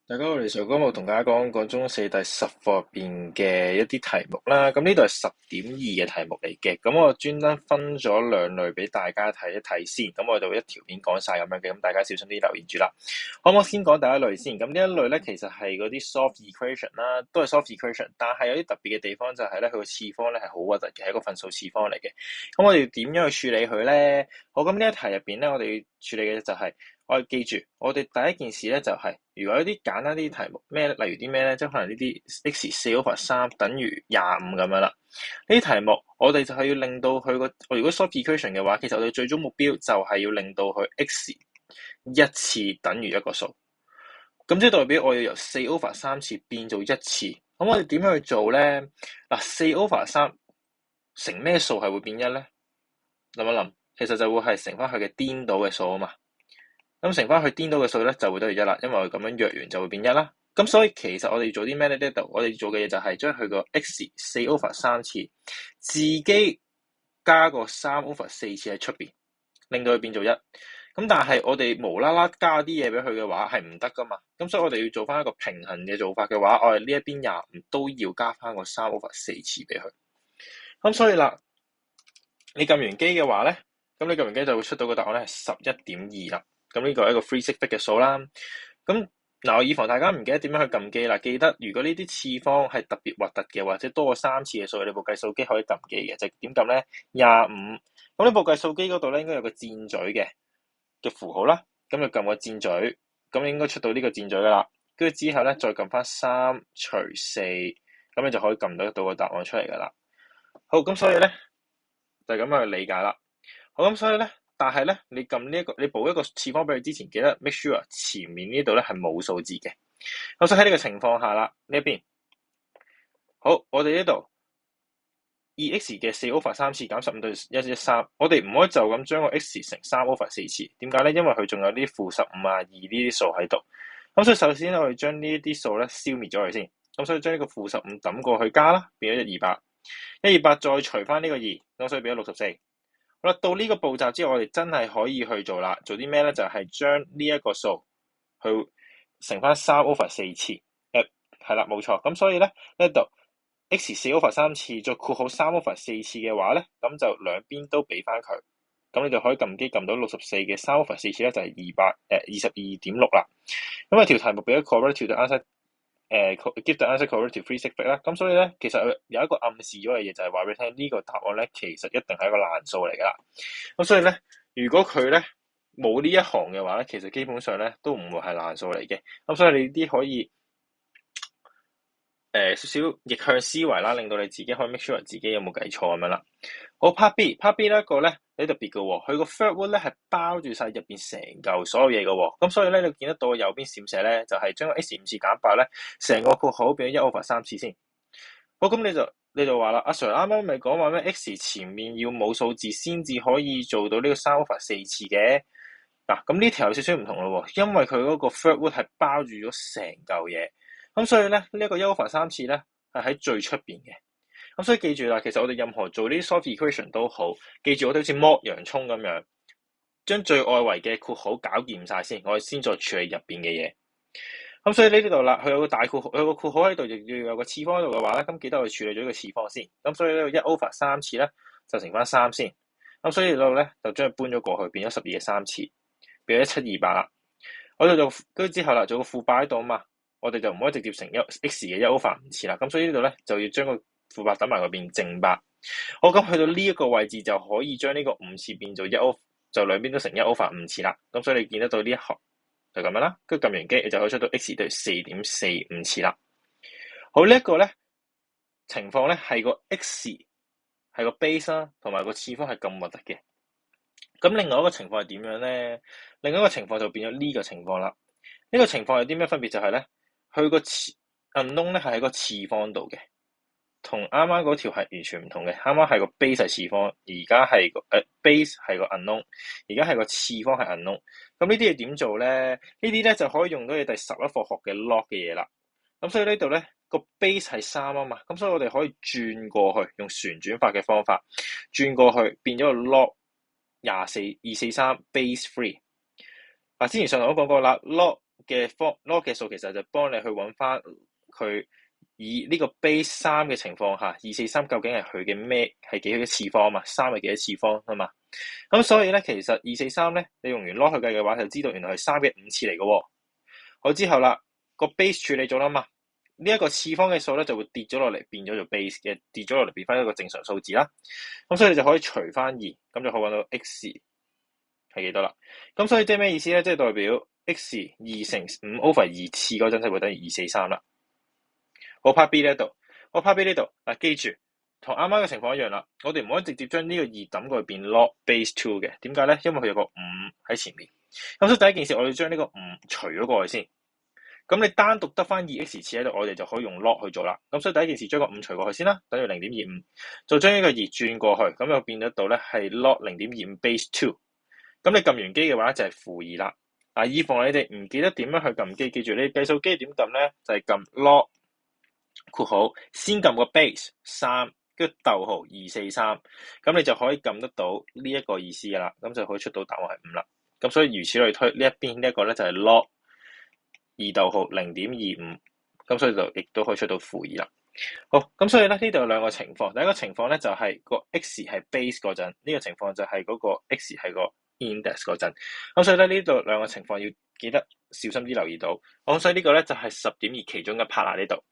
大家好，我哋上個節目同大家講中四第10課入邊嘅一啲題目啦。咁呢度係10.2嘅題目嚟嘅。咁我專登分咗兩類俾大家睇一睇先。咁我就一條片講晒咁樣嘅。咁大家小心啲留言住啦。可唔可以先講第一類先？咁呢一類咧，其實係嗰啲 soft equation 啦，都係 soft equation，但係有啲特別嘅地方就係咧，佢個次方咧係好核突嘅，係一個分數次方嚟嘅。咁我哋點樣去處理佢咧？好，咁呢一題入邊咧，我哋要處理嘅就係、我哋記住，我哋第一件事咧就係、如果有啲簡單啲題目，例如啲咩咧，即係可能呢啲 x4/3 等於25咁樣啦。呢啲題目我哋就係要令到佢個，如果 solve equation 嘅話，其實我哋最終目標就係要令到佢 x 一次等於一個數。咁即係代表我要由4/3次變做一次。咁我哋點樣去做咧？嗱，4/3乘咩數係會變一咧？諗一諗，其實就會係乘翻佢嘅顛倒嘅數啊嘛。咁乘翻去顛倒嘅數咧，就會等於一啦，因為我咁樣約完就會變一啦。咁所以其實我哋要做啲咩咧？呢度我哋做嘅嘢就係將佢個 x 4/3次自己加個3/4次喺出邊，令到佢變做一。咁但係我哋無啦啦加啲嘢俾佢嘅話係唔得噶嘛。咁所以我哋要做翻一個平衡嘅做法嘅話，我哋呢一邊25都要加翻個3/4次俾佢。咁所以啦，你撳完機嘅話咧，咁你撳完機就會出到個答案咧係11.2啦。咁呢個係一個 free six bit 嘅數啦。咁嗱，我以防大家唔記得點樣去撳機啦，記得如果呢啲次方係特別核突嘅，或者多過3次嘅數，你部計數機可以撳機嘅，就點撳咧？25。咁呢部計數機嗰度咧應該有個箭嘴嘅符號啦，咁就撳個箭嘴，咁應該出到呢個箭嘴噶啦。跟住之後咧，再撳翻3除4，咁你就可以撳到個答案出嚟噶啦。好，咁所以咧就咁樣去理解啦。好，咁所以咧，但係咧，你撳呢一個，你補一個次方俾佢之前，記得 make sure 前面呢度咧係冇數字嘅。咁所以喺呢個情況下啦，呢一邊好，我哋呢度 2x 嘅4/3次減15對113，我哋唔可以就咁將個 x 乘3/4次。點解咧？因為佢仲有啲-15啊、2呢啲數喺度。咁所以首先我哋將呢一啲數咧消滅咗佢先。咁所以將呢個-15抌過去加啦，變咗128。128再除翻呢個2，咁所以變咗64。好啦，到呢個步驟之後，我哋真係可以去做啦。做啲咩咧？就係將呢一個數去乘翻3/4次。係啦，冇錯。咁所以咧呢度 x 4/3次再括號3/4次嘅話咧，咁就兩邊都俾翻佢。咁你就可以撳機撳到64嘅3/4次咧，就係22.6啦。因為條題目俾咗 correct to the answer。give the answer correct to free six bit 啦，咁所以咧，其實有一個暗示咗嘅嘢就係話俾你聽，呢個答案咧其實一定係一個爛數嚟噶啦。咁所以咧，如果佢咧冇呢一行嘅話咧，其實基本上咧都唔會係爛數嚟嘅。咁所以你啲可以少少逆向思維啦，令到你自己可以 make sure 自己有冇計錯咁樣啦。好，part B，part B 呢一個咧有啲特別嘅喎，佢個 third word 咧係包住晒入邊成嚿所有嘢嘅喎。咁所以咧你見得到右邊閃寫咧就係將個 x 5次減8咧，成個括號變咗1/3次先。好，咁你就話啦，阿 Sir 啱啱咪講話咩 x 前面要冇數字先至可以做到呢個3/4次嘅。嗱，咁呢條有少少唔同咯喎，因為佢嗰個 third word 係包住咗成嚿嘢。咁所以咧，呢一個1/3次咧係喺最出邊嘅。咁所以記住啦，其實我哋任何做呢啲 soft equation 都好，記住我哋好似剝洋葱咁樣，將最外圍嘅括號搞掂晒先，我哋先再處理入邊嘅嘢。咁所以呢度啦，佢有個大括號，有個括號喺度，亦要有個次方喺度嘅話咧，咁記得我哋處理咗呢個次方先。咁所以呢個1/3次咧就乘翻3先。咁所以呢度咧就將佢搬咗過去，變咗12嘅3次，變咗1728啦。我哋就跟住之後啦，做個負八喺度啊嘛。我哋就唔可以直接乘x 嘅1/5次啦，咁所以呢度咧就要將個負八等埋嗰邊正八。好，咁去到呢一個位置就可以將呢個5次變做就兩邊都乘1/5次啦。咁所以你見得到呢一行就咁樣啦，跟住撳完機你就可以出到 x 等於4.45次啦。好，呢一個咧情況咧係個 x 係個 base 啦，同埋個次方係咁核突嘅。咁另外一個情況係點樣咧？另外一個情況就變咗呢個情況啦。呢個情況有啲咩分別？就係咧，佢個unknown咧係喺個次方度嘅，同啱啱嗰條係完全唔同嘅。啱啱係個 base 係次方，而家係個base 係個 unknown，而家係個次方係 unknown。咁呢啲嘢點做咧？呢啲咧就可以用到你第11課學嘅 log 嘅嘢啦。咁所以呢度咧個 base 係3啊嘛，咁所以我哋可以轉過去，用旋轉法嘅方法轉過去，變咗個 log 243 base 3。之前上堂都講過啦，log 嘅 log 嘅數其實就幫你去揾翻佢以呢個 base 3嘅情況下，243究竟係佢嘅咩係幾多次方啊嘛？3係幾多次方啊嘛？咁所以咧，其實243咧，你用完 log 去計嘅話，就知道原來係3嘅5次嚟嘅喎。好之後啦，個 base 處理咗啦嘛，呢一個次方嘅數咧就會跌咗落嚟，變咗做 base 嘅，跌咗落嚟變翻一個正常數字啦。咁所以你就可以除翻2，咁就可以揾到 x 係幾多啦。咁所以即係咩意思咧？即係代表 x 2乘5 over 2次嗰陣就會等於243啦。我 part B 呢度，我 part B 呢度嗱，記住同啱啱嘅情況一樣啦。我哋唔可以直接將呢個2抌過去變 log base 2嘅。點解咧？因為佢有個5喺前面。咁所以第一件事我哋將呢個5除咗過去先。咁你單獨得翻 2x 次喺度，我哋就可以用 log 去做啦。咁所以第一件事將個5除過去先啦，等於 0.25， 就將呢個2轉過去，咁就變得到咧係 log 0.25 base 2。咁你撳完機嘅話就係-2啦。以防你哋唔記得點樣去撳機，記住你計數機點撳咧，就係撳 log 括號先撳個 base 3，跟住逗號243，咁你就可以撳得到呢一個意思噶啦，咁就可以出到答案係5啦。咁所以如此類推，呢一邊呢一個咧就係 log 2逗號 0.25， 咁所以就亦都可以出到-2啦。好，咁所以咧呢度有兩個情況，第一個情況咧就係個 x 係 base 嗰陣，呢個情況就係嗰個 x 係個 index 嗰陣。咁所以咧呢度兩個情況要記得小心啲留意到。咁所以呢個咧就係10.2其中一 part 啦呢度。